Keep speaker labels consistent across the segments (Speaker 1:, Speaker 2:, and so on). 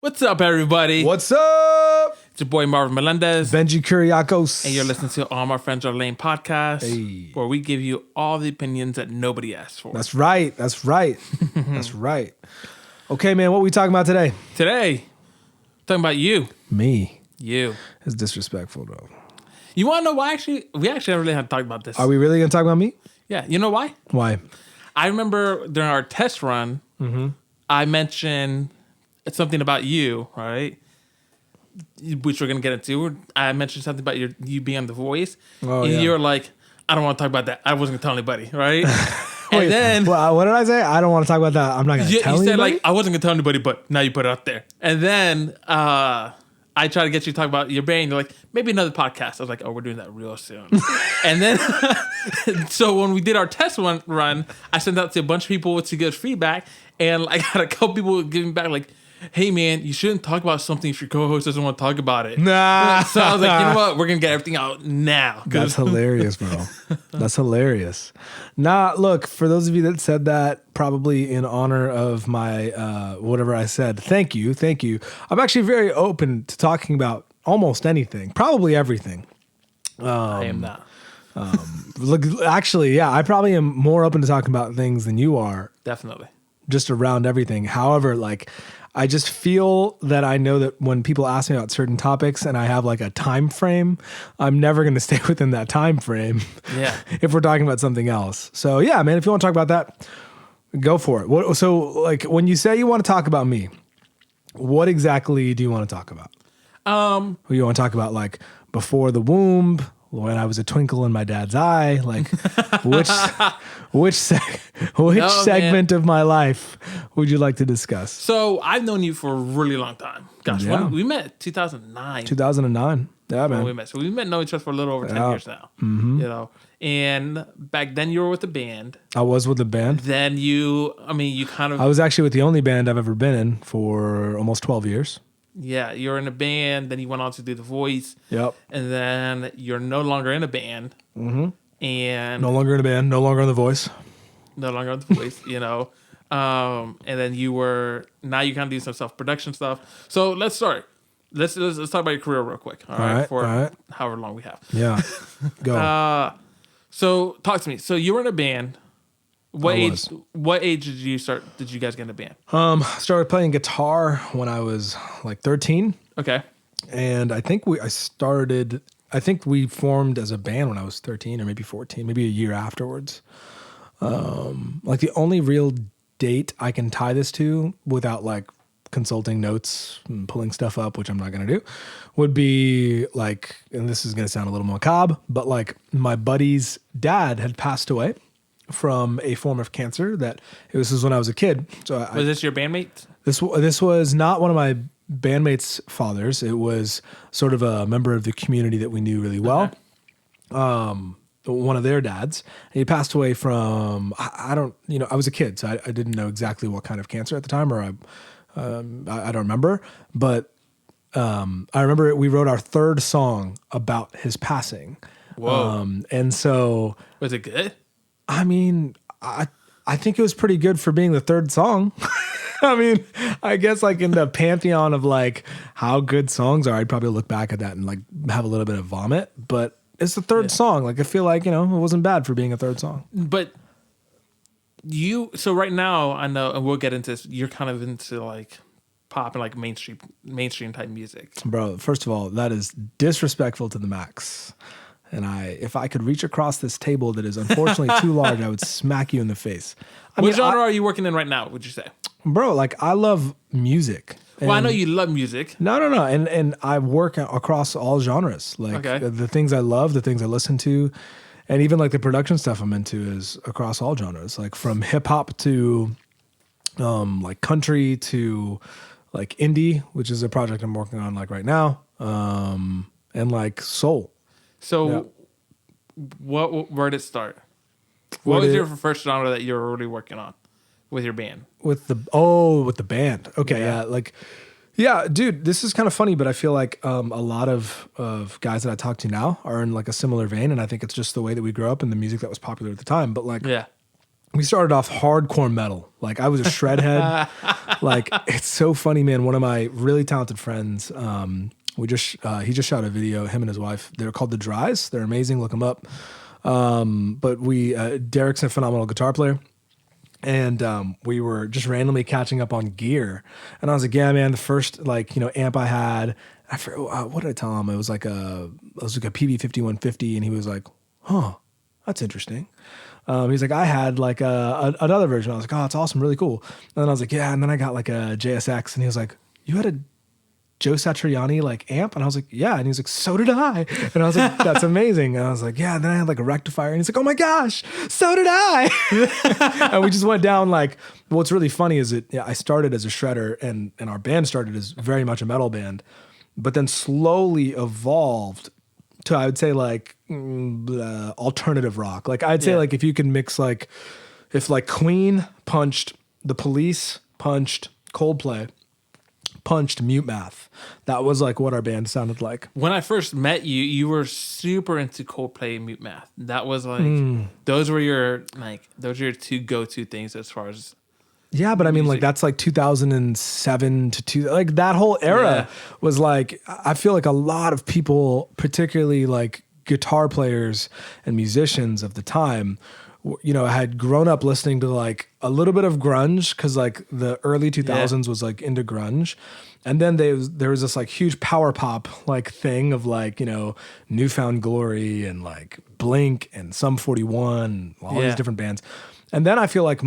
Speaker 1: What's up, everybody?
Speaker 2: What's up?
Speaker 1: It's your boy Marvin Melendez.
Speaker 2: Benji Kuriakos.
Speaker 1: And you're listening to All My Friends Are Lame podcast, where we give you all the opinions that nobody asked for.
Speaker 2: That's right. That's right. That's right. Okay, man, what are we talking about today?
Speaker 1: Today, talking about you.
Speaker 2: Me.
Speaker 1: You.
Speaker 2: It's disrespectful, though.
Speaker 1: You want to know why? We actually really had to talk about this.
Speaker 2: Are we really going to talk about me?
Speaker 1: Yeah. You know why?
Speaker 2: Why?
Speaker 1: I remember during our test run, I mentioned something about you, right? Which we're going to get into. I mentioned something about you being on The Voice.
Speaker 2: Oh,
Speaker 1: and
Speaker 2: yeah.
Speaker 1: you're like, I don't want to talk about that. I wasn't going to tell anybody, right?
Speaker 2: Wait,
Speaker 1: and then...
Speaker 2: well, what did I say? I don't want to talk about that. I'm not going to tell
Speaker 1: you said,
Speaker 2: anybody?
Speaker 1: like, I wasn't going to tell anybody, but now you put it out there. And then I tried to get you to talk about your band. You're like, maybe another podcast. I was like, oh, we're doing that real soon. And then, so when we did our test run, I sent out to a bunch of people with some good feedback. And I got a couple people giving back, like, hey, man, you shouldn't talk about something if your co-host doesn't want to talk about it.
Speaker 2: Nah.
Speaker 1: So I was like, you know what? We're going to get everything out now.
Speaker 2: That's hilarious, bro. That's hilarious. Nah, look, for those of you that said that, probably in honor of my whatever I said, thank you. Thank you. I'm actually very open to talking about almost anything, probably everything.
Speaker 1: I am not.
Speaker 2: Look, actually, yeah, I probably am more open to talking about things than you are.
Speaker 1: Definitely.
Speaker 2: Just around everything. However, like, I just feel that I know that when people ask me about certain topics and I have like a time frame, I'm never going to stay within that time frame.
Speaker 1: Yeah.
Speaker 2: If we're talking about something else. So yeah, man, if you want to talk about that, go for it. So like when you say you want to talk about me, what exactly do you want to talk about? You want to talk about like before the womb, when I was a twinkle in my dad's eye, like which segment of my life would you like to discuss?
Speaker 1: So I've known you for a really long time. Gosh,
Speaker 2: Yeah.
Speaker 1: when we met 2009.
Speaker 2: 2009. Yeah, man.
Speaker 1: When we met. So we met knowing each other for a little over 10 years now.
Speaker 2: Mm-hmm.
Speaker 1: You know, and back then you were with the band.
Speaker 2: I was with the band.
Speaker 1: Then you kind of...
Speaker 2: I was actually with the only band I've ever been in for almost 12 years.
Speaker 1: Yeah, you were in a band. Then you went on to do The Voice.
Speaker 2: Yep.
Speaker 1: And then you're no longer in a band.
Speaker 2: Mm-hmm.
Speaker 1: And...
Speaker 2: No longer in a band. No longer on The Voice.
Speaker 1: No longer on The Voice, you know. And then now you kind of do some self-production stuff. So let's start. Let's talk about your career real quick. All right. However long we have.
Speaker 2: Yeah. Go.
Speaker 1: So talk to me. So you were in a band. What age did you guys get in a band?
Speaker 2: Started playing guitar when I was like 13.
Speaker 1: Okay.
Speaker 2: And I think we formed as a band when I was 13 or maybe 14, maybe a year afterwards. Like the only real date I can tie this to without like consulting notes and pulling stuff up, which I'm not going to do, would be like, and this is going to sound a little macabre, but like my buddy's dad had passed away from a form of cancer this was when I was a kid. So
Speaker 1: was this your bandmate?
Speaker 2: This was not one of my bandmates' fathers. It was sort of a member of the community that we knew really well. Okay. One of their dads. And he passed away from, I was a kid, so I didn't know exactly what kind of cancer at the time, or I don't remember. But I remember we wrote our third song about his passing.
Speaker 1: Whoa.
Speaker 2: And so...
Speaker 1: Was it good?
Speaker 2: I mean, I think it was pretty good for being the third song. I mean, I guess like in the pantheon of like how good songs are, I'd probably look back at that and like have a little bit of vomit. But it's the third song. Like I feel like, it wasn't bad for being a third song.
Speaker 1: But so right now I know, and we'll get into this, you're kind of into like pop and like mainstream type music. Bro,
Speaker 2: first of all, that is disrespectful to the max. And if I could reach across this table that is unfortunately too large, I would smack you in the face.
Speaker 1: What genre are you working in right now, would you say?
Speaker 2: Bro, like I love music.
Speaker 1: Well, I know you love music.
Speaker 2: No. And I work across all genres. Like the things I love, the things I listen to, and even like the production stuff I'm into is across all genres. Like from hip hop to like country to like indie, which is a project I'm working on like right now, and like soul.
Speaker 1: So, where did it start? What was your first genre that you were already working on with your band? With the
Speaker 2: band. Okay, yeah, dude, this is kind of funny, but I feel like a lot of guys that I talk to now are in like a similar vein, and I think it's just the way that we grew up and the music that was popular at the time. But like, we started off hardcore metal. Like I was a shred head. Like it's so funny, man. One of my really talented friends, he just shot a video, him and his wife. They're called The Dries. They're amazing. Look them up. But Derek's a phenomenal guitar player. And we were just randomly catching up on gear. And I was like, yeah, man, the first amp I had, I forgot, what did I tell him? It was like a PV 5150, and he was like, huh, that's interesting. He's like, I had like another version. I was like, oh, it's awesome, really cool. And then I was like, yeah, and then I got like a JSX, and he was like, you had a Joe Satriani like amp? And I was like, yeah. And he was like, so did I. And I was like, that's amazing. And I was like, yeah. And then I had like a rectifier, and he's like, oh my gosh, so did I. And we just went down like, what's really funny is I started as a shredder, and our band started as very much a metal band, but then slowly evolved to, I would say, like alternative rock. Like I'd say like if you can mix like, if like Queen punched The Police, punched Coldplay, punched Mute Math, that was like what our band sounded like.
Speaker 1: When I first met you, you were super into Coldplay and Mute Math. That was like those were your two go-to things as far as.
Speaker 2: Yeah, but I mean, like that's like 2007 to like that whole era was like, I feel like a lot of people, particularly like guitar players and musicians of the time, had grown up listening to like a little bit of grunge, because like the early 2000s was like into grunge. And then there was this like huge power pop like thing of like, Newfound Glory and like Blink and Sum 41 and all these different bands. And then I feel like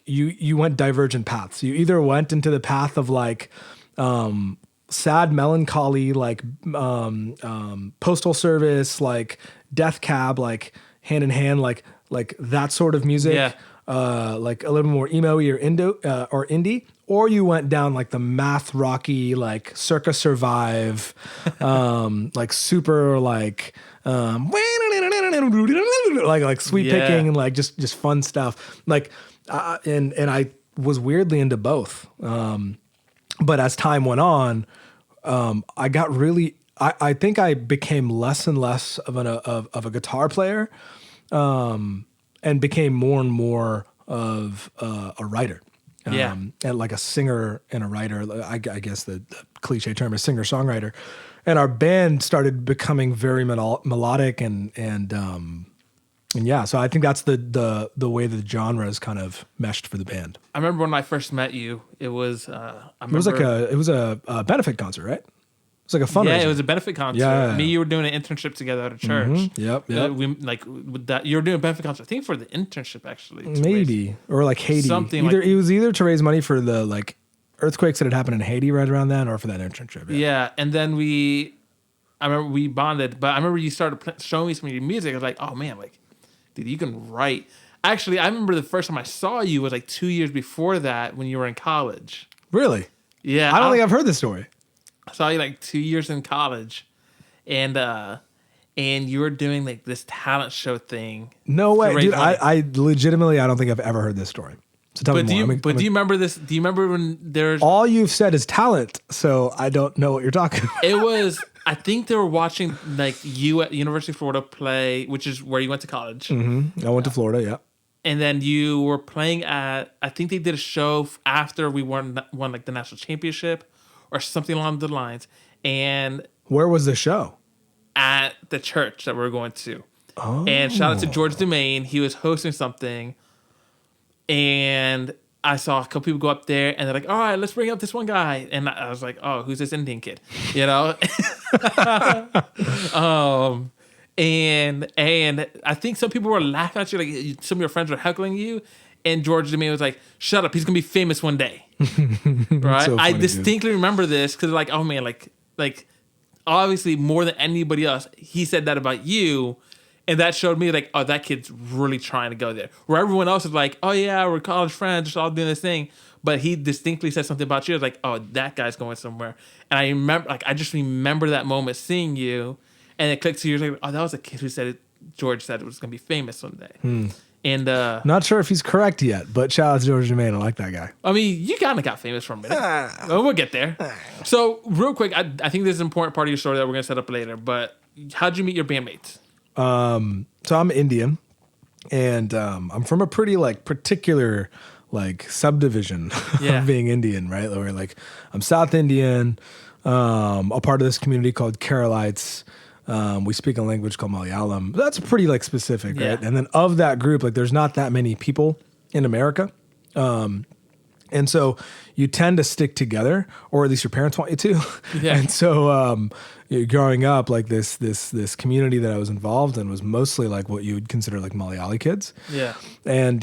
Speaker 2: you went divergent paths. You either went into the path of like sad melancholy, like Postal Service, like Death Cab, like Hand in Hand, like that sort of music, like a little more emo-y or indie, or you went down like the math rocky, like Circa Survive, like super like sweet picking and like just fun stuff. Like and I was weirdly into both. But as time went on, I got really I think I became less and less of a guitar player. And became more and more of a writer. And like a singer and a writer. I guess the cliche term is singer-songwriter. And our band started becoming very melodic and yeah. So I think that's the way the genres kind of meshed for the band.
Speaker 1: I remember when I first met you, it was
Speaker 2: it was a benefit concert, right? It's like a fundraiser.
Speaker 1: Yeah, it was a benefit concert.
Speaker 2: Yeah.
Speaker 1: Me, you were doing an internship together at a church.
Speaker 2: Mm-hmm. Yep.
Speaker 1: We like with that. You were doing a benefit concert. I think for the internship actually.
Speaker 2: Maybe or like Haiti.
Speaker 1: Something
Speaker 2: it was either to raise money for the like earthquakes that had happened in Haiti right around then, or for that internship.
Speaker 1: Yeah, and then I remember we bonded. But I remember you started showing me some of your music. I was like, oh man, like, dude, you can write. Actually, I remember the first time I saw you was like 2 years before that when you were in college.
Speaker 2: Really?
Speaker 1: Yeah.
Speaker 2: I don't think I've heard this story.
Speaker 1: I saw you like 2 years in college, and you were doing like this talent show thing.
Speaker 2: No way, dude! I legitimately, I don't think I've ever heard this story. So tell me more.
Speaker 1: Do you remember this? Do you remember when there's
Speaker 2: all you've said is talent? So I don't know what you're talking about.
Speaker 1: It was. I think they were watching like you at University of Florida play, which is where you went to college.
Speaker 2: Mm-hmm. I went to Florida, yeah.
Speaker 1: And then you were playing at. I think they did a show after we won like the national championship, or something along the lines. And
Speaker 2: where was the show?
Speaker 1: At the church that we were going to.
Speaker 2: Oh.
Speaker 1: And shout out to George Domain. He was hosting something. And I saw a couple people go up there, and they're like, all right, let's bring up this one guy. And I was like, oh, who's this Indian kid? You know? And I think some people were laughing at you, like some of your friends were heckling you. And George Domain was like, shut up, he's going to be famous one day. Right? So funny, I distinctly remember this because like, oh man, like obviously more than anybody else, he said that about you. And that showed me like, oh, that kid's really trying to go there. Where everyone else is like, oh yeah, we're college friends, just all doing this thing. But he distinctly said something about you. I was like, oh, that guy's going somewhere. And I remember, like, I just remember that moment seeing you, and it clicked 2 years later. Oh, that was a kid who said it. George said it was going to be famous one day. And
Speaker 2: not sure if he's correct yet, but shout out to George Domain. I like that guy.
Speaker 1: I mean, you kind of got famous from it. Well, we'll get there. So real quick, I think this is an important part of your story that we're going to set up later. But how'd you meet your bandmates?
Speaker 2: So I'm Indian. And I'm from a pretty like particular like subdivision of being Indian, right? Where like I'm South Indian, a part of this community called Keralites. We speak a language called Malayalam. That's pretty like specific, right? And then of that group, like there's not that many people in America. And so you tend to stick together, or at least your parents want you to. Yeah. And so growing up, like this community that I was involved in was mostly like what you would consider like Malayali kids. Yeah. And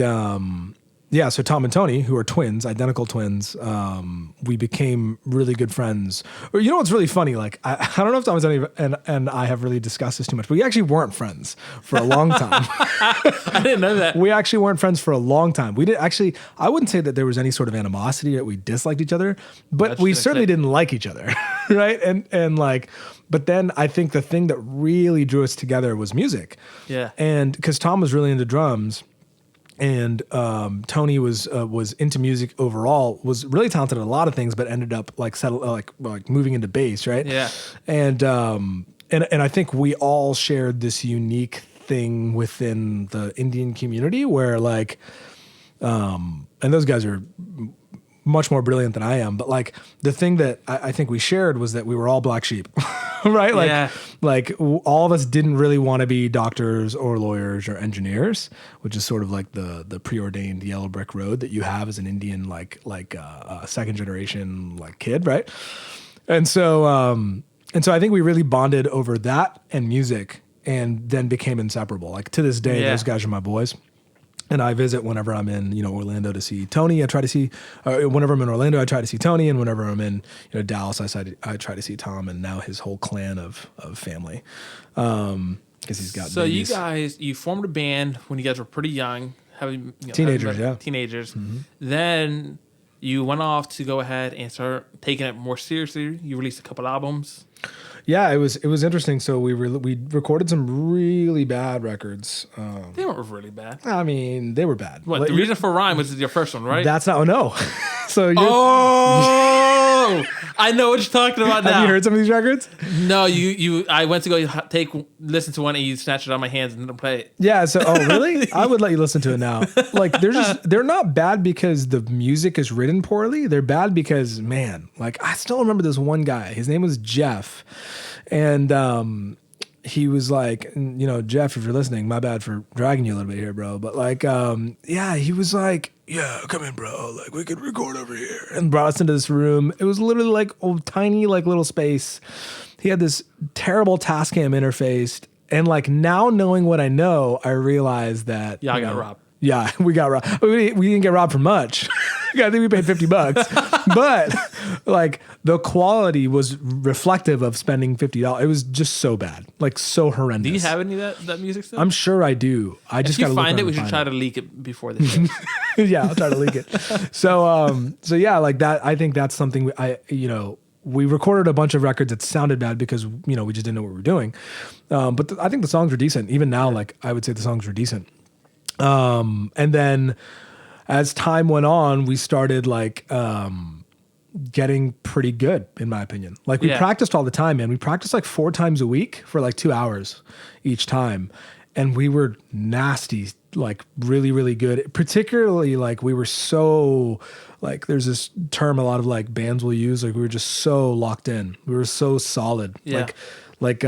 Speaker 2: so Tom and Tony, who are twins, identical twins, we became really good friends. Or, you know what's really funny? Like I don't know if Tom and I have really discussed this too much, but we actually weren't friends for a long time.
Speaker 1: I didn't know that.
Speaker 2: We actually weren't friends for a long time. We did actually. I wouldn't say that there was any sort of animosity that we disliked each other, but we certainly didn't like each other, right? And like, but then I think the thing that really drew us together was music. Yeah. And because Tom was really into drums. And Tony was into music overall, was really talented at a lot of things, but ended up like moving into bass, right? Yeah. And I think we all shared this unique thing within the Indian community where like, and those guys are much more brilliant than I am, but like the thing that I think we shared was that we were all black sheep, right? Like all of us didn't really want to be doctors or lawyers or engineers, which is sort of like the preordained yellow brick road that you have as an Indian, like second generation like kid, right? And so I think we really bonded over that and music, and then became inseparable. Like to this day, those guys are my boys. And I visit whenever I'm in, Orlando to see Tony. I try to see, whenever I'm in Orlando, I try to see Tony. And whenever I'm in, Dallas, I try to see Tom and now his whole clan of family. Because he's got babies.
Speaker 1: You formed a band when you guys were pretty young.
Speaker 2: Teenagers.
Speaker 1: Mm-hmm. Then you went off to go ahead and start taking it more seriously. You released a couple albums.
Speaker 2: Yeah, it was interesting. So we recorded some really bad records.
Speaker 1: They weren't really bad.
Speaker 2: I mean, they were bad.
Speaker 1: What, the Reason for Rhyme was your first one, right?
Speaker 2: That's not. Oh no. So
Speaker 1: I know what you're talking about now.
Speaker 2: Have you heard some of these records?
Speaker 1: No, I went to go listen to one and you snatched it out of my hands and didn't play it.
Speaker 2: Yeah. So, really? I would let you listen to it now. Like, they're not bad because the music is written poorly. They're bad because, man, like I still remember this one guy. His name was Jeff, and he was like, Jeff, if you're listening, my bad for dragging you a little bit here, bro. But like, he was like, yeah, come in, bro. Like, we could record over here. And brought us into this room. It was literally like a tiny, like little space. He had this terrible Tascam interface. And like now knowing what I know, I realized that.
Speaker 1: Yeah, I got robbed.
Speaker 2: Yeah, we got robbed. We didn't get robbed for much. I think we paid $50, but like the quality was reflective of spending $50. It was just so bad, like so horrendous.
Speaker 1: Do you have any of that music still?
Speaker 2: I'm sure I do. I just gotta
Speaker 1: find it. We should try to leak it before the show.
Speaker 2: Yeah, I'll try to leak it. So yeah, like that. I think that's something we recorded a bunch of records that sounded bad because we just didn't know what we were doing. But I think the songs were decent. Even now, like I would say the songs were decent. And then as time went on, we started like getting pretty good, in my opinion. Like we practiced all the time, man. We practiced like 4 times a week for like 2 hours each time. And we were nasty, like really, really good. Particularly like we were so like, there's this term a lot of like bands will use. Like we were just so locked in. We were so solid. Yeah. Like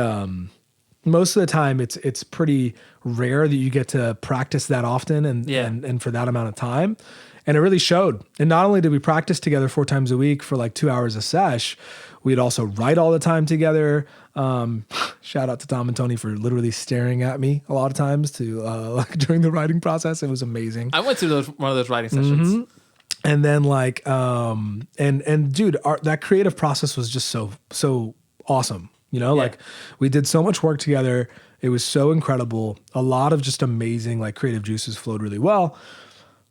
Speaker 2: most of the time it's pretty rare that you get to practice that often and for that amount of time. And it really showed. And not only did we practice together 4 times a week for like 2 hours a sesh, we'd also write all the time together. Shout out to Tom and Tony for literally staring at me a lot of times like during the writing process. It was amazing.
Speaker 1: I went through one of those writing sessions.
Speaker 2: Mm-hmm. And then like, and dude, that creative process was just so awesome. Like we did so much work together. It was so incredible. A lot of just amazing, like creative juices flowed really well.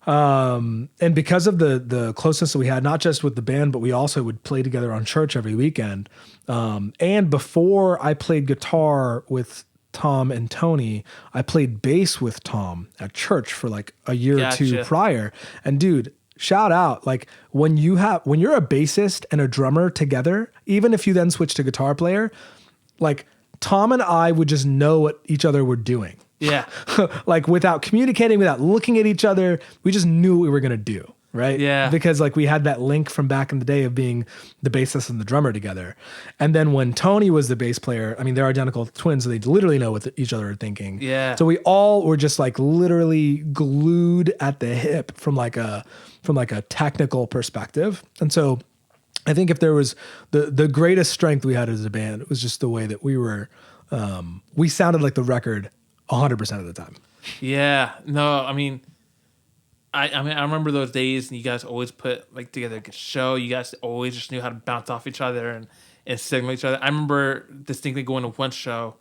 Speaker 2: And because of the closeness that we had, not just with the band, but we also would play together on church every weekend. And before I played guitar with Tom and Tony, I played bass with Tom at church for like a year or two prior. And dude, shout out, like when you're a bassist and a drummer together, even if you then switch to guitar player, like Tom and I would just know what each other were doing.
Speaker 1: Yeah.
Speaker 2: Like without communicating, without looking at each other, we just knew what we were going to do. Right.
Speaker 1: Yeah.
Speaker 2: Because like we had that link from back in the day of being the bassist and the drummer together. And then when Tony was the bass player, I mean, they're identical twins. So they literally know what each other are thinking.
Speaker 1: Yeah.
Speaker 2: So we all were just like literally glued at the hip from like a technical perspective. And so I think if there was the greatest strength we had as a band, it was just the way that we sounded like the record 100% of the time.
Speaker 1: Yeah. No, I mean, I remember those days, and you guys always put like together a good show. You guys always just knew how to bounce off each other and signal each other. I remember distinctly going to one show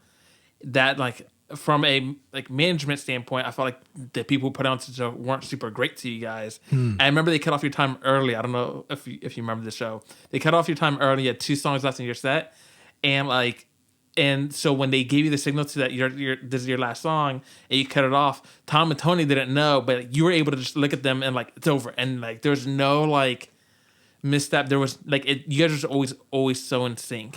Speaker 1: that, like, from a like management standpoint, I felt like the people who put on the show weren't super great to you guys. I remember they cut off your time early. I don't know if you remember the show. They cut off your time early. You had 2 songs left in your set, and so when they gave you the signal to that this is your last song and you cut it off, Tom and Tony didn't know, but you were able to just look at them and like it's over, and like there's no like misstep. There was like you guys were always so in sync.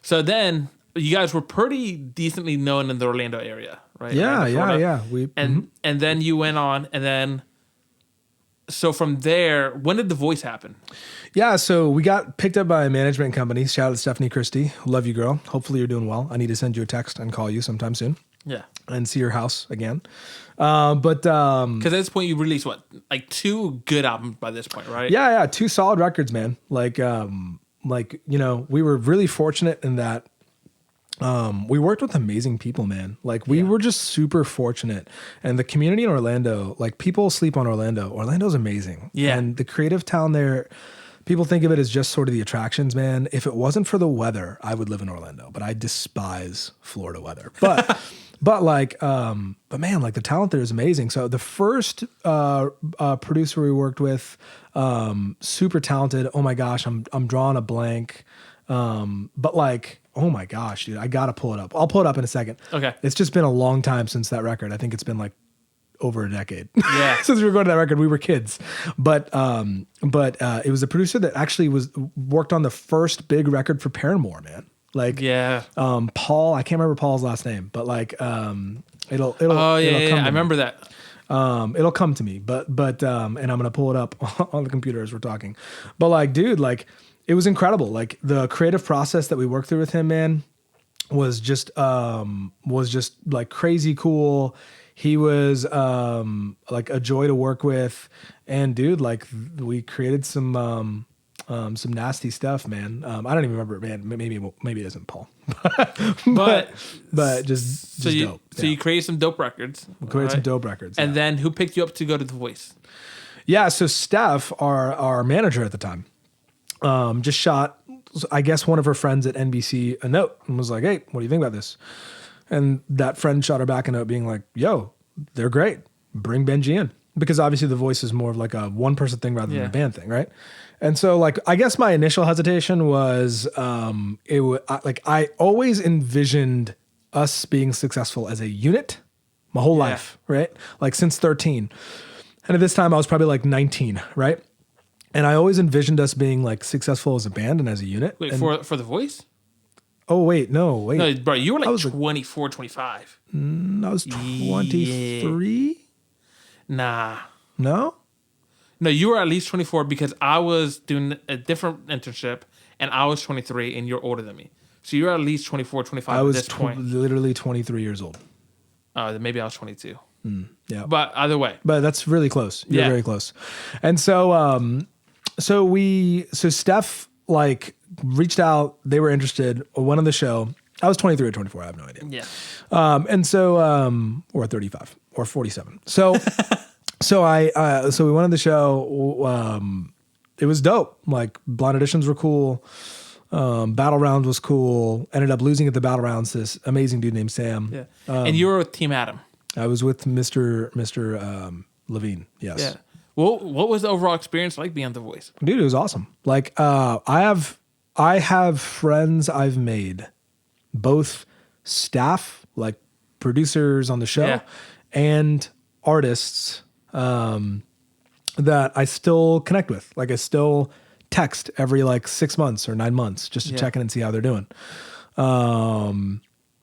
Speaker 1: So then you guys were pretty decently known in the Orlando area, right?
Speaker 2: Yeah,
Speaker 1: Right,
Speaker 2: yeah.
Speaker 1: And then you went on, and then so from there, when did The Voice happen?
Speaker 2: Yeah, so we got picked up by a management company. Shout out to Stephanie Christie. Love you, girl. Hopefully you're doing well. I need to send you a text and call you sometime soon.
Speaker 1: Yeah.
Speaker 2: And see your house again. Because
Speaker 1: at this point you released what, like 2 good albums by this point, right?
Speaker 2: yeah, 2 solid records, man. Like you know, we were really fortunate in that we worked with amazing people, man. Like we were just super fortunate. And the community in Orlando, like people sleep on Orlando. Orlando's amazing.
Speaker 1: Yeah.
Speaker 2: And the creative town there, people think of it as just sort of the attractions, man. If it wasn't for the weather, I would live in Orlando, but I despise Florida weather. But but man, like the talent there is amazing. So the first producer we worked with, super talented. Oh my gosh, I'm drawing a blank. But like, oh my gosh, dude, I gotta pull it up. I'll pull it up in a second.
Speaker 1: Okay.
Speaker 2: It's just been a long time since that record. I think it's been like over a decade.
Speaker 1: Yeah.
Speaker 2: Since we recorded that record, we were kids. But it was a producer that actually worked on the first big record for Paramore, man. Like,
Speaker 1: yeah.
Speaker 2: Paul, I can't remember Paul's last name, but like, it'll
Speaker 1: Oh yeah,
Speaker 2: it'll come
Speaker 1: I
Speaker 2: to
Speaker 1: remember
Speaker 2: me.
Speaker 1: that.
Speaker 2: It'll come to me, but and I'm gonna pull it up on the computer as we're talking. But like, dude, like it was incredible. Like the creative process that we worked through with him, man, was just like crazy cool. He was like a joy to work with, and dude, like we created some nasty stuff, man. I don't even remember, man. Maybe it isn't Paul, but just
Speaker 1: so
Speaker 2: dope.
Speaker 1: So you created some dope records.
Speaker 2: We created some dope records,
Speaker 1: and then who picked you up to go to The Voice?
Speaker 2: Yeah, so Steph, our manager at the time, just shot, I guess, one of her friends at NBC a note and was like, "Hey, what do you think about this?" And that friend shot her back a note being like, "Yo, they're great. Bring Benji in." Because obviously The Voice is more of like a one-person thing rather than a band thing, right? And so, like, I guess my initial hesitation was, I always envisioned us being successful as a unit my whole life, right? Like since 13. And at this time I was probably like 19, right? And I always envisioned us being like successful as a band and as a unit.
Speaker 1: Wait,
Speaker 2: and,
Speaker 1: for The Voice?
Speaker 2: Oh, wait, no, wait.
Speaker 1: No, bro, you were like
Speaker 2: I was
Speaker 1: 24, 25.
Speaker 2: I was 23?
Speaker 1: Nah.
Speaker 2: No?
Speaker 1: No, you were at least 24 because I was doing a different internship and I was 23 and you're older than me. So you're at least 24, 25
Speaker 2: I was
Speaker 1: at this point.
Speaker 2: literally 23 years old.
Speaker 1: Then maybe I was 22.
Speaker 2: Yeah.
Speaker 1: But either way.
Speaker 2: But that's really close. You're very close. And so so Steph like reached out, they were interested, went on the show. I was 23 or 24, I have no idea.
Speaker 1: Yeah.
Speaker 2: And so or 35 or 47. So so we went on the show. It was dope. Like blind auditions were cool. Battle rounds was cool. Ended up losing at the battle rounds to this amazing dude named Sam.
Speaker 1: Yeah. And you were with Team Adam.
Speaker 2: I was with Mr. Levine. Yes.
Speaker 1: Yeah. Well, what was the overall experience like being on The Voice?
Speaker 2: Dude, it was awesome. Like, I have friends I've made, both staff, like producers on the show, and artists that I still connect with. Like, I still text every like 6 months or 9 months just to check in and see how they're doing.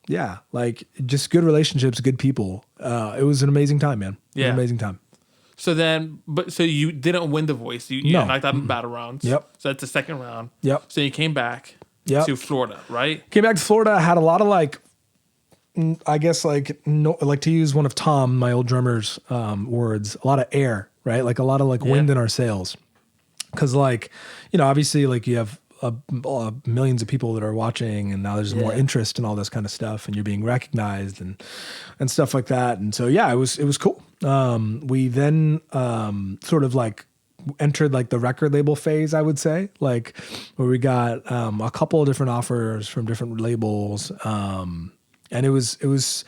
Speaker 2: Yeah, like just good relationships, good people. It was an amazing time, man. It was an amazing time.
Speaker 1: So then, so you didn't win the voice. You
Speaker 2: No.
Speaker 1: got knocked out in battle rounds.
Speaker 2: Yep.
Speaker 1: So that's the second round.
Speaker 2: Yep.
Speaker 1: So you came back
Speaker 2: Yep.
Speaker 1: to Florida, right?
Speaker 2: Came back to Florida, had a lot of like, I guess like no, like to use one of Tom, my old drummer's words, a lot of air, right? Like a lot of like wind in our sails. Cause like, you know, obviously like you have millions of people that are watching, and now there's more interest in all this kind of stuff, and you're being recognized and stuff like that. And so, yeah, it was cool. We then sort of like entered like the record label phase, I would say, like where we got a couple of different offers from different labels. And it was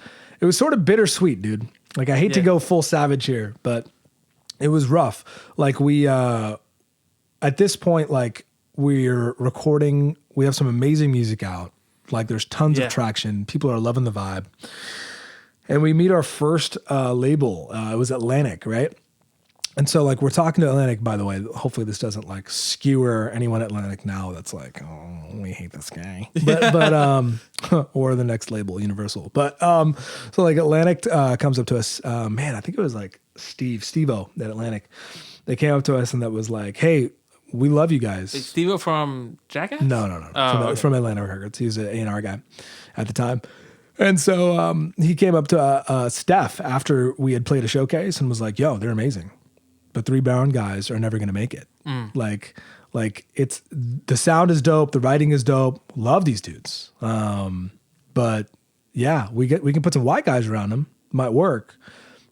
Speaker 2: sort of bittersweet, dude. Like I hate to go full savage here, but it was rough. Like we, at this point, like we're recording, we have some amazing music out. Like there's tons of traction. People are loving the vibe. And we meet our first label. It was Atlantic, right? And so like we're talking to Atlantic, by the way. Hopefully this doesn't like skewer anyone at Atlantic now that's like, oh, we hate this guy. But or the next label, Universal. But so like Atlantic comes up to us. Man, I think it was like Steve-O at Atlantic. They came up to us and that was like, hey, we love you guys.
Speaker 1: Is Steve-O from Jackass?
Speaker 2: No.
Speaker 1: Oh,
Speaker 2: From Atlanta Records. He was an A&R guy at the time. And so he came up to Steph after we had played a showcase and was like, yo, they're amazing. But 3 Brown guys are never going to make it. Like it's, the sound is dope. The writing is dope. Love these dudes. But yeah, we can put some white guys around them. Might work.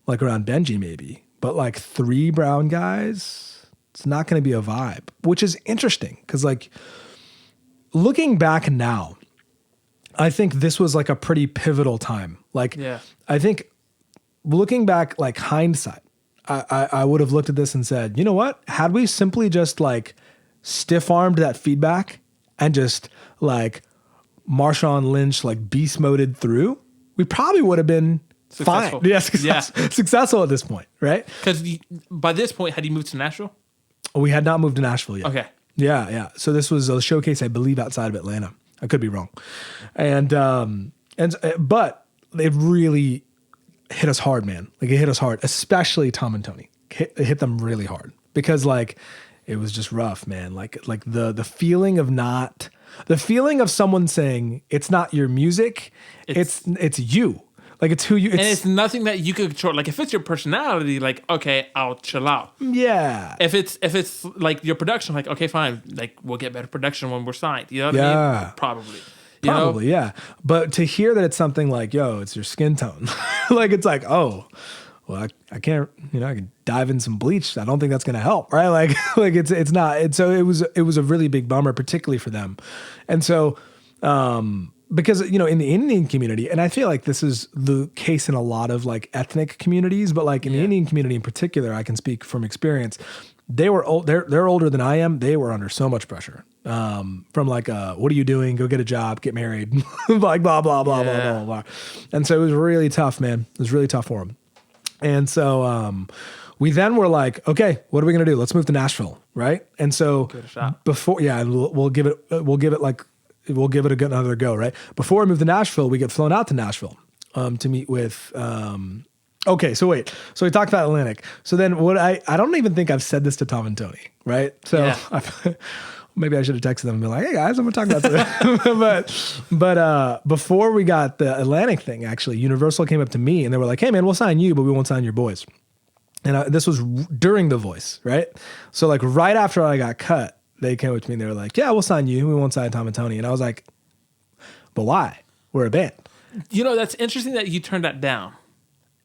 Speaker 2: Like around Benji maybe. But like 3 Brown guys, it's not going to be a vibe, which is interesting. Cause like looking back now, I think this was like a pretty pivotal time. Like, I think looking back, like hindsight, I would have looked at this and said, you know what? Had we simply just like stiff armed that feedback and just like Marshawn Lynch, like beast moded through, we probably would have been
Speaker 1: successful.
Speaker 2: Fine. Yeah, successful at this point, right?
Speaker 1: Because by this point, had you moved to Nashville?
Speaker 2: We had not moved to Nashville yet.
Speaker 1: Okay.
Speaker 2: Yeah. So this was a showcase, I believe, outside of Atlanta. I could be wrong. But it really hit us hard, man. Like it hit us hard, especially Tom and Tony. It hit them really hard because like it was just rough, man. Like the feeling of someone saying it's not your music, it's you. Like it's who you.
Speaker 1: And it's nothing that you could control. Like if it's your personality, like okay, I'll chill out.
Speaker 2: Yeah.
Speaker 1: If it's like your production, like okay, fine. Like we'll get better production when we're signed. You know what I mean? Probably.
Speaker 2: Probably, yeah. But to hear that it's something like, yo, it's your skin tone. Like it's like, oh, well, I can't, I can dive in some bleach. I don't think that's gonna help, right? Like it's not. And so it was a really big bummer, particularly for them. And so because in the Indian community, and I feel like this is the case in a lot of like ethnic communities, but like in the Indian community in particular, I can speak from experience. They were old. They're older than I am. They were under so much pressure from like, what are you doing? Go get a job, get married, like blah blah blah blah blah blah. And so it was really tough, man. It was really tough for them. And so we then were like, okay, what are we gonna do? Let's move to Nashville, right? And so before, we'll give it another go, right? Before we move to Nashville, we get flown out to Nashville to meet with. Okay, so wait. So we talked about Atlantic. So then what I don't even think I've said this to Tom and Tony, right? So maybe I should have texted them and been like, hey guys, I'm gonna talk about this. but before we got the Atlantic thing, actually, Universal came up to me and they were like, hey man, we'll sign you, but we won't sign your boys. And this was during The Voice, right? So like right after I got cut, they came up to me and they were like, yeah, we'll sign you. We won't sign Tom and Tony. And I was like, but why? We're a band.
Speaker 1: That's interesting that you turned that down.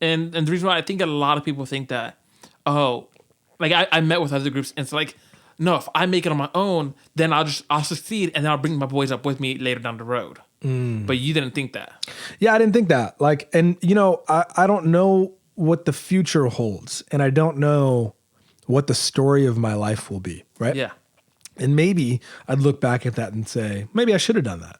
Speaker 1: And the reason why I think a lot of people think that, like I met with other groups and it's like, no, if I make it on my own, then I'll succeed and then I'll bring my boys up with me later down the road. But you didn't think that. Yeah,
Speaker 2: I didn't think that. Like, and I don't know what the future holds and I don't know what the story of my life will be, right?
Speaker 1: Yeah.
Speaker 2: And maybe I'd look back at that and say, maybe I should have done that.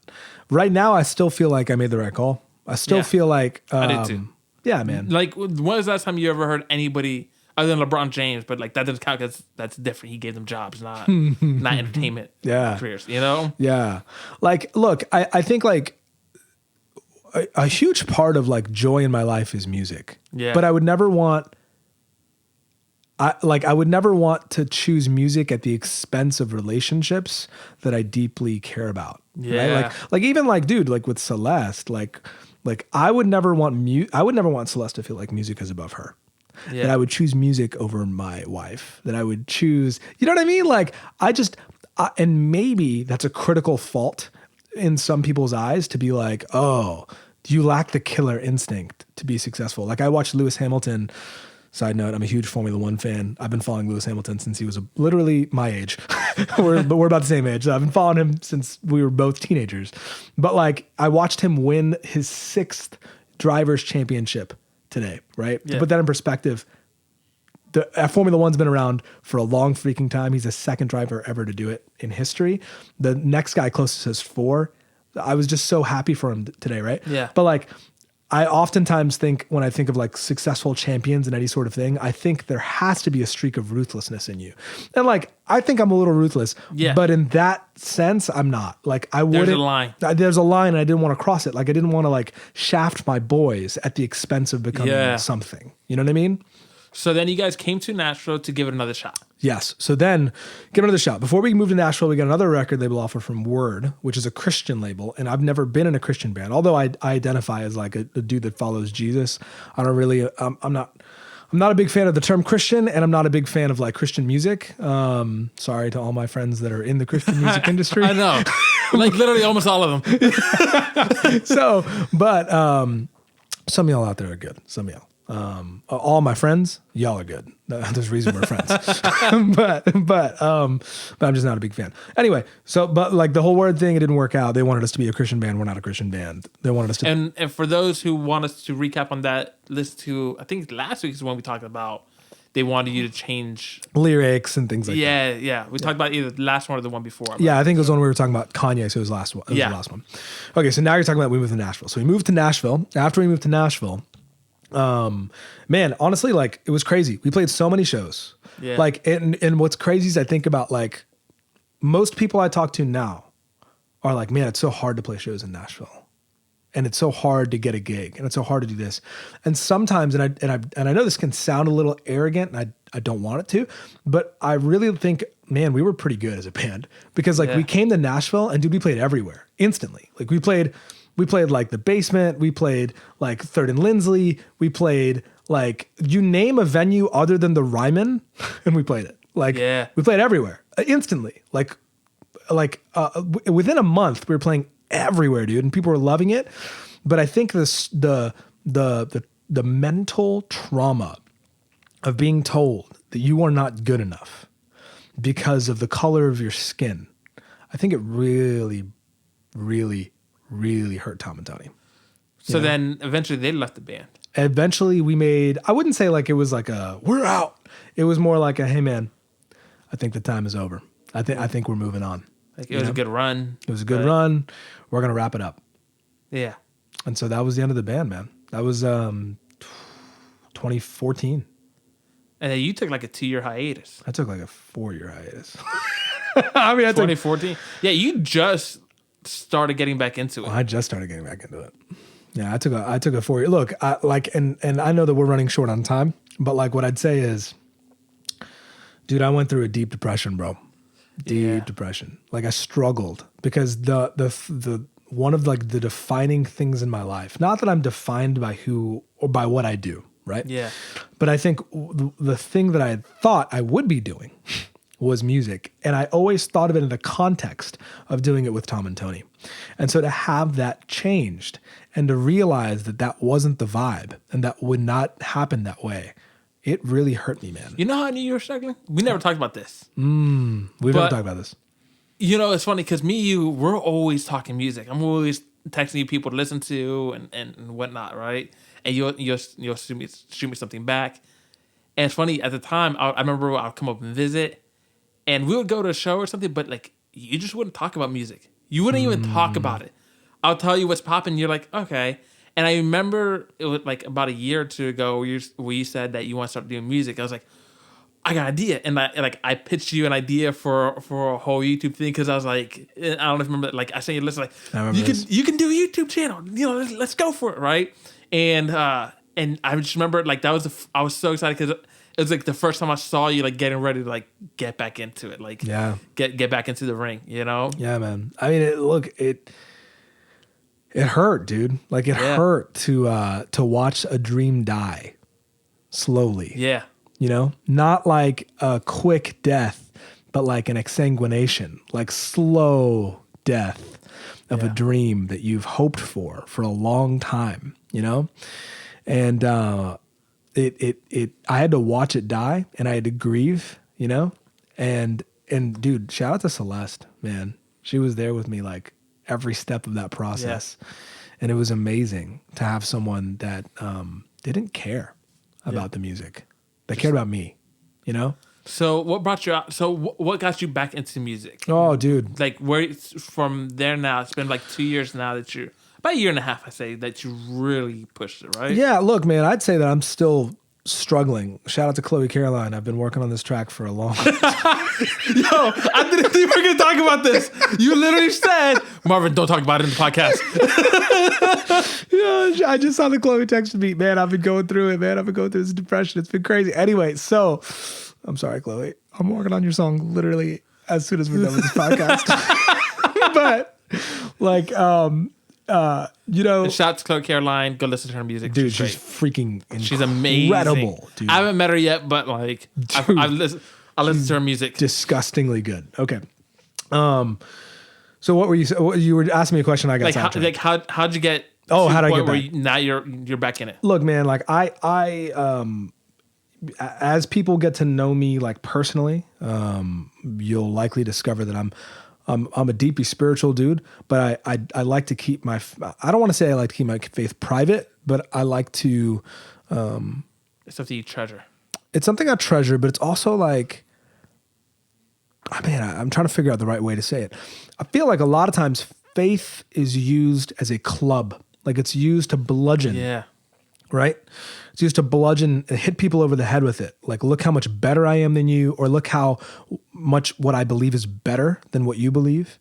Speaker 2: Right now, I still feel like I made the right call. I still feel like...
Speaker 1: I did too.
Speaker 2: Yeah, man.
Speaker 1: Like, when was the last time you ever heard anybody, other than LeBron James, but like that doesn't count because that's different. He gave them jobs, not entertainment careers,
Speaker 2: Yeah. Like, look, I think like... a huge part of like joy in my life is music.
Speaker 1: Yeah.
Speaker 2: But I would never want to choose music at the expense of relationships that I deeply care about.
Speaker 1: Yeah.
Speaker 2: Right? Like even like, dude, like with Celeste, like I would never want Celeste to feel like music is above her.
Speaker 1: Yeah.
Speaker 2: That I would choose music over my wife. That I would choose, you know what I mean? Like and maybe that's a critical fault in some people's eyes to be like, oh, you lack the killer instinct to be successful. Like I watched Lewis Hamilton. Side note, I'm a huge Formula One fan. I've been following Lewis Hamilton since he was literally my age. But we're about the same age. So I've been following him since we were both teenagers. But like I watched him win his 6th drivers championship today, right?
Speaker 1: Yeah.
Speaker 2: To put that in perspective, Formula One's been around for a long freaking time. He's the 2nd driver ever to do it in history. The next guy closest has 4. I was just so happy for him today, right?
Speaker 1: Yeah.
Speaker 2: But like, I oftentimes think when I think of like successful champions in any sort of thing, I think there has to be a streak of ruthlessness in you. And like, I think I'm a little ruthless, but in that sense, I'm not. Like I wouldn't.
Speaker 1: There's a line.
Speaker 2: There's a line and I didn't want to cross it. Like I didn't want to like shaft my boys at the expense of becoming something. You know what I mean?
Speaker 1: So then you guys came to Nashville to give it another shot.
Speaker 2: Yes. So then give another shot. Before we moved to Nashville, we got another record label offer from Word, which is a Christian label. And I've never been in a Christian band, although I identify as like a dude that follows Jesus. I don't really, I'm not a big fan of the term Christian, and I'm not a big fan of like Christian music. Sorry to all my friends that are in the Christian music industry.
Speaker 1: I know. Like literally almost all of them.
Speaker 2: So, but some of y'all out there are good. Some of y'all. All my friends, y'all are good. There's a reason we're friends. but I'm just not a big fan. Anyway, so but like the whole Word thing, it didn't work out. They wanted us to be a Christian band. We're not a Christian band. They wanted us to.
Speaker 1: And for those who want us to recap on that, listen to I think last week's one we talked about. They wanted you to change
Speaker 2: lyrics and things like that.
Speaker 1: Yeah. We talked about either the last one or the one before.
Speaker 2: Yeah, I think it was when we were talking about Kanye, so it was the last one. The last one. Okay, so now you're talking about we moved to Nashville. So we moved to Nashville. After we moved to Nashville, man, honestly, like it was crazy. We played so many shows.
Speaker 1: Yeah.
Speaker 2: Like, and what's crazy is I think about like most people I talk to now are like, man, it's so hard to play shows in Nashville, and it's so hard to get a gig, and it's so hard to do this. And sometimes, and I know this can sound a little arrogant, and I don't want it to, but I really think, man, we were pretty good as a band because like we came to Nashville and dude, we played everywhere instantly. Like we played like the Basement. We played like 3rd and Lindsley. We played like you name a venue other than the Ryman, and we played it. Like we played everywhere instantly. Like within a month, we were playing everywhere, dude, and people were loving it. But I think the mental trauma of being told that you are not good enough because of the color of your skin, I think it really, really, really hurt Tom and Tony.
Speaker 1: So then eventually they left the band.
Speaker 2: Eventually we made, I wouldn't say like it was like a, we're out. It was more like a, hey man, I think the time is over. I think we're moving on.
Speaker 1: Like it was a good run.
Speaker 2: It was a good run. We're going to wrap it up.
Speaker 1: Yeah.
Speaker 2: And so that was the end of the band, man. That was 2014.
Speaker 1: And then you took like a 2-year hiatus.
Speaker 2: I took like a 4-year hiatus.
Speaker 1: I mean, 2014. Yeah, you just started getting back into it.
Speaker 2: I just started getting back into it. Yeah, I took a 4-year look. And I know that we're running short on time, but like what I'd say is, dude, I went through a deep depression, bro. Deep depression. Like I struggled because the one of like the defining things in my life. Not that I'm defined by who or by what I do, right?
Speaker 1: Yeah.
Speaker 2: But I think the thing that I had thought I would be doing was music. And I always thought of it in the context of doing it with Tom and Tony. And so to have that changed and to realize that that wasn't the vibe and that would not happen that way, it really hurt me, man.
Speaker 1: You know how I knew you were struggling? We never talked about this.
Speaker 2: We've never talked about this.
Speaker 1: You know, it's funny because me and you, we're always talking music. I'm always texting you people to listen to and whatnot, right? And you'll shoot me something back. And it's funny, at the time, I remember I'd come up and visit, and we would go to a show or something, but like you just wouldn't talk about music. You wouldn't even talk about it. I'll tell you what's popping. You're like, okay. And I remember it was like about a year or two ago where you said that you want to start doing music. I was like, I got an idea, and I pitched you an idea for a whole YouTube thing because I was like, I don't know if you remember, like I sent you a list like you can do a YouTube channel, let's go for it, right? And I just remember like that was I was so excited because it was like the first time I saw you like getting ready to like get back into it, like get back into the ring,
Speaker 2: Yeah, man. I mean, it hurt, dude. Like it hurt to watch a dream die slowly.
Speaker 1: Yeah.
Speaker 2: Not like a quick death, but like an exsanguination, like slow death of a dream that you've hoped for a long time, and I had to watch it die, and I had to grieve, and dude, shout out to Celeste, man. She was there with me like every step of that process, and it was amazing to have someone that didn't care about the music. They cared about me,
Speaker 1: So what brought you out? So what got you back into music?
Speaker 2: Oh, dude.
Speaker 1: Like where from there now? It's been like 2 years now that you're about a year and a half. I say that you really pushed it, right?
Speaker 2: Yeah. Look, man, I'd say that I'm still struggling. Shout out to Chloe Caroline. I've been working on this track for a long time.
Speaker 1: Yo, I didn't think we were going to talk about this. You literally said, Marvin, don't talk about it in the podcast.
Speaker 2: Yeah, I just saw the Chloe text me. Man, I've been going through it, man. I've been going through this depression. It's been crazy. Anyway, so I'm sorry, Chloe. I'm working on your song literally as soon as we're done with this podcast. But like,
Speaker 1: And shout out to Chloe Caroline. Go listen to her music.
Speaker 2: Dude, she's freaking incredible.
Speaker 1: She's amazing.
Speaker 2: Dude.
Speaker 1: I haven't met her yet, but like I listen to her music.
Speaker 2: Disgustingly good. Okay. So what you were asking me a question? I got
Speaker 1: how'd you get?
Speaker 2: How'd I get back?
Speaker 1: Now you're back in it.
Speaker 2: Look, man, like I as people get to know me like personally, you'll likely discover that I'm a deeply spiritual dude, but I like to keep I don't want to say I like to keep my faith private, but I like to.
Speaker 1: It's something you treasure.
Speaker 2: It's something I treasure, but it's also like, I'm trying to figure out the right way to say it. I feel like a lot of times faith is used as a club, like it's used to bludgeon.
Speaker 1: Yeah.
Speaker 2: Right? It's used to bludgeon and hit people over the head with it. Like, look how much better I am than you, or look how much what I believe is better than what you believe.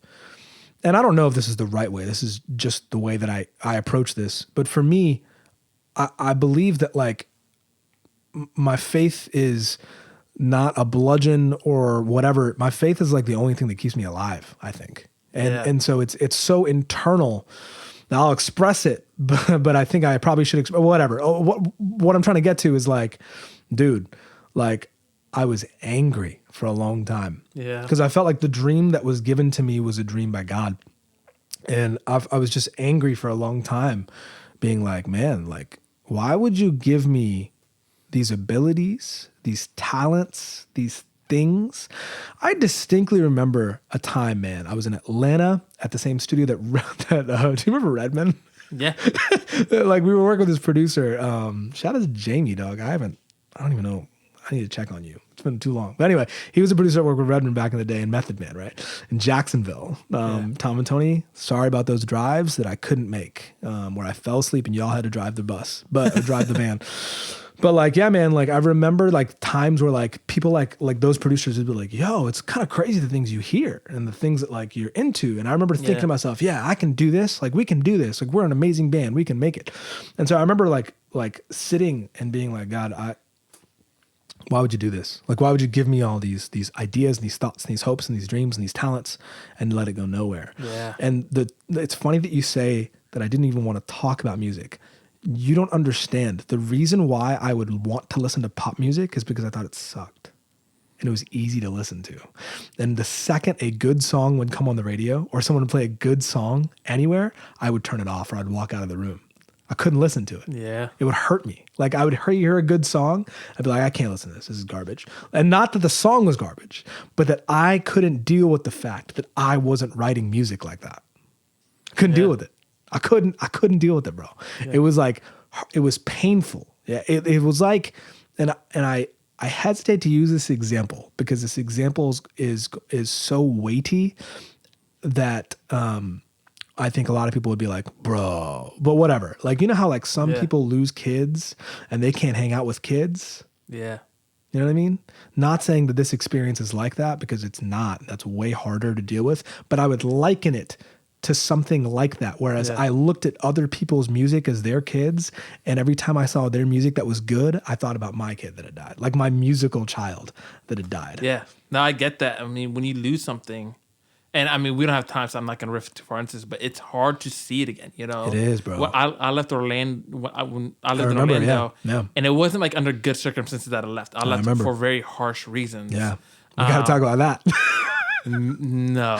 Speaker 2: And I don't know if this is the right way. This is just the way that I approach this. But for me, I believe that like my faith is not a bludgeon or whatever. My faith is like the only thing that keeps me alive, I think. And so it's so internal. Now I'll express it, but I think I probably should whatever. What I'm trying to get to is like, dude, like I was angry for a long time.
Speaker 1: Yeah.
Speaker 2: Because I felt like the dream that was given to me was a dream by God. And I was just angry for a long time, being like, man, like, why would you give me these abilities, these talents, these things? I distinctly remember a time, man. I was in Atlanta at the same studio that do you remember Redman?
Speaker 1: Yeah.
Speaker 2: Like we were working with this producer. Shout out to Jamie, dog. I don't even know. I need to check on you. It's been too long. But anyway, he was a producer that worked with Redman back in the day and Method Man, right? In Jacksonville. Tom and Tony, sorry about those drives that I couldn't make, where I fell asleep and y'all had to drive the drive the van. But like, yeah, man, like I remember like times where like people like those producers would be like, yo, it's kind of crazy the things you hear and the things that like you're into. And I remember thinking to myself, yeah, I can do this. Like we can do this. Like we're an amazing band. We can make it. And so I remember like sitting and being like, God, why would you do this? Like, why would you give me all these ideas and these thoughts and these hopes and these dreams and these talents and let it go nowhere?
Speaker 1: Yeah.
Speaker 2: And it's funny that you say that I didn't even want to talk about music. You don't understand. The reason why I would want to listen to pop music is because I thought it sucked. And it was easy to listen to. And the second a good song would come on the radio or someone would play a good song anywhere, I would turn it off or I'd walk out of the room. I couldn't listen to it.
Speaker 1: Yeah.
Speaker 2: It would hurt me. Like I would hear a good song. I'd be like, I can't listen to this. This is garbage. And not that the song was garbage, but that I couldn't deal with the fact that I wasn't writing music like that. Couldn't deal with it. I couldn't deal with it, bro. Yeah. It was like, it was painful. Yeah. It was like, and I hesitate to use this example because this example is so weighty that, I think a lot of people would be like, bro, but whatever. Like, you know how like some people lose kids and they can't hang out with kids?
Speaker 1: Yeah.
Speaker 2: You know what I mean? Not saying that this experience is like that, because it's not. That's way harder to deal with. But I would liken it to something like that. Whereas
Speaker 1: Yeah.
Speaker 2: I looked at other people's music as their kids, and every time I saw their music that was good, I thought about my kid that had died, like my musical child that had died.
Speaker 1: Yeah. No, I get that. I mean, when you lose something, and I mean, we don't have time, so I'm not gonna riff too far into this, but it's hard to see it again. You know,
Speaker 2: It is, bro.
Speaker 1: Well, I left Orlando when I lived in
Speaker 2: remember,
Speaker 1: Orlando,
Speaker 2: yeah.
Speaker 1: and it wasn't like under good circumstances that I left. I left
Speaker 2: remember.
Speaker 1: for very harsh reasons.
Speaker 2: Yeah. We got to talk about that.
Speaker 1: No,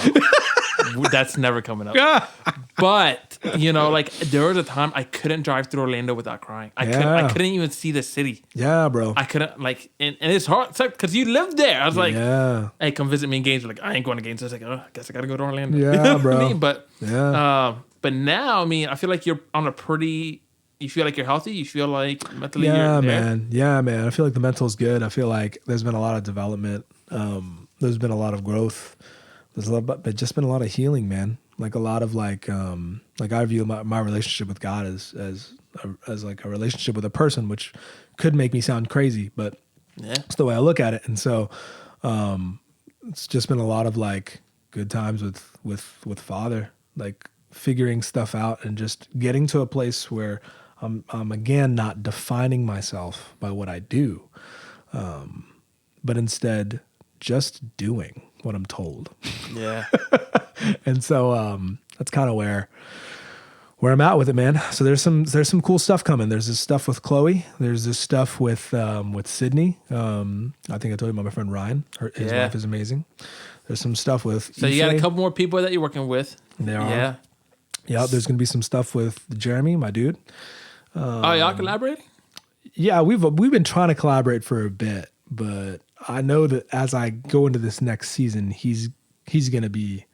Speaker 1: that's never coming up. But you know, like there was a time I couldn't drive through Orlando without crying. I couldn't even see the city.
Speaker 2: Yeah, bro.
Speaker 1: I couldn't and it's hard because you lived there. I was like,
Speaker 2: yeah.
Speaker 1: hey, come visit me in Gainesville. Like, I ain't going to Gainesville. I was like, oh, I guess I got to go to Orlando.
Speaker 2: Yeah,
Speaker 1: You know what
Speaker 2: bro.
Speaker 1: I mean? But
Speaker 2: Yeah.
Speaker 1: but now, I mean, I feel like you're on a pretty. You feel like you're healthy. You feel like mentally
Speaker 2: Yeah,
Speaker 1: you're there.
Speaker 2: man. Yeah, man. I feel like the mental is good. I feel like there's been a lot of development. There's been a lot of growth. There's a lot, but just been a lot of healing, man. Like a lot of like I view my relationship with God as like a relationship with a person, which could make me sound crazy, but
Speaker 1: Yeah.
Speaker 2: it's the way I look at it. And so, it's just been a lot of like good times with Father, like figuring stuff out and just getting to a place where I'm again not defining myself by what I do, but instead just doing what I'm told.
Speaker 1: Yeah.
Speaker 2: And so that's kind of where I'm at with it, man. So there's some cool stuff coming. There's this stuff with Chloe. There's this stuff with Sydney. I think I told you about my friend Ryan. His wife is amazing. There's some stuff with.
Speaker 1: So you got a couple more people that you're working with.
Speaker 2: There are.
Speaker 1: Yeah.
Speaker 2: Yeah. There's gonna be some stuff with Jeremy, my dude.
Speaker 1: Oh, y'all collaborating?
Speaker 2: Yeah, we've been trying to collaborate for a bit, but I know that as I go into this next season, he's gonna be.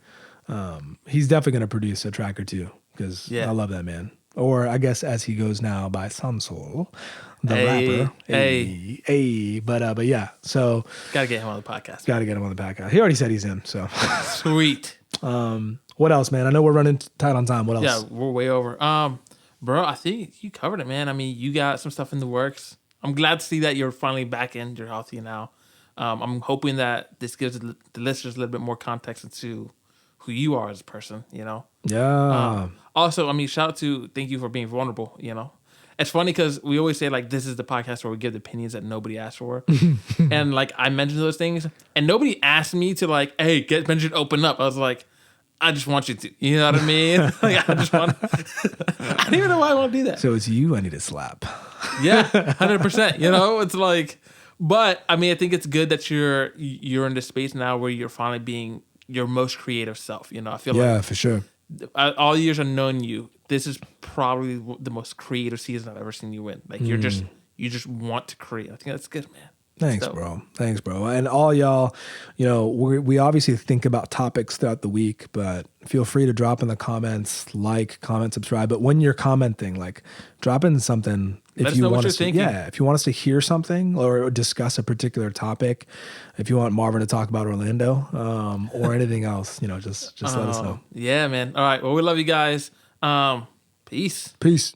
Speaker 2: He's definitely gonna produce a track or two, because I love that man. Or I guess as he goes now by Sansol, the rapper. Hey. But yeah. So
Speaker 1: Gotta get him on the podcast.
Speaker 2: Gotta get him on the podcast. He already said he's in. So
Speaker 1: Sweet.
Speaker 2: what else, man? I know we're running tight on time. What else?
Speaker 1: Yeah, we're way over. Bro, I think you covered it, man. I mean, you got some stuff in the works. I'm glad to see that you're finally back in. You're healthy now. I'm hoping that this gives the listeners a little bit more context into who you are as a person, you know?
Speaker 2: Yeah.
Speaker 1: Also, I mean, thank you for being vulnerable, you know? It's funny because we always say, like, this is the podcast where we give the opinions that nobody asked for. And, like, I mentioned those things, and nobody asked me to, like, hey, get Benji to open up. I was like, I just want you to. You know what I mean? Like, I just want. I don't even know why I want to do that.
Speaker 2: So it's you I need to slap.
Speaker 1: Yeah, 100%. You know, it's like, but I mean, I think it's good that you're in this space now where you're finally being your most creative self. You know, I feel like
Speaker 2: for sure.
Speaker 1: All the years I've known you, this is probably the most creative season I've ever seen you in. Like you just want to create. I think that's good, man.
Speaker 2: Thanks, bro. Thanks, bro. And all y'all, you know, we obviously think about topics throughout the week, but feel free to drop in the comments, comment, subscribe. But when you're commenting, like drop in something
Speaker 1: Let
Speaker 2: if
Speaker 1: us
Speaker 2: you
Speaker 1: know
Speaker 2: want
Speaker 1: what
Speaker 2: us
Speaker 1: you're
Speaker 2: to,
Speaker 1: thinking.
Speaker 2: if you want us to hear something or discuss a particular topic, if you want Marvin to talk about Orlando, or anything else, you know, just let us know.
Speaker 1: Yeah, man. All right. Well, we love you guys. Peace.
Speaker 2: Peace.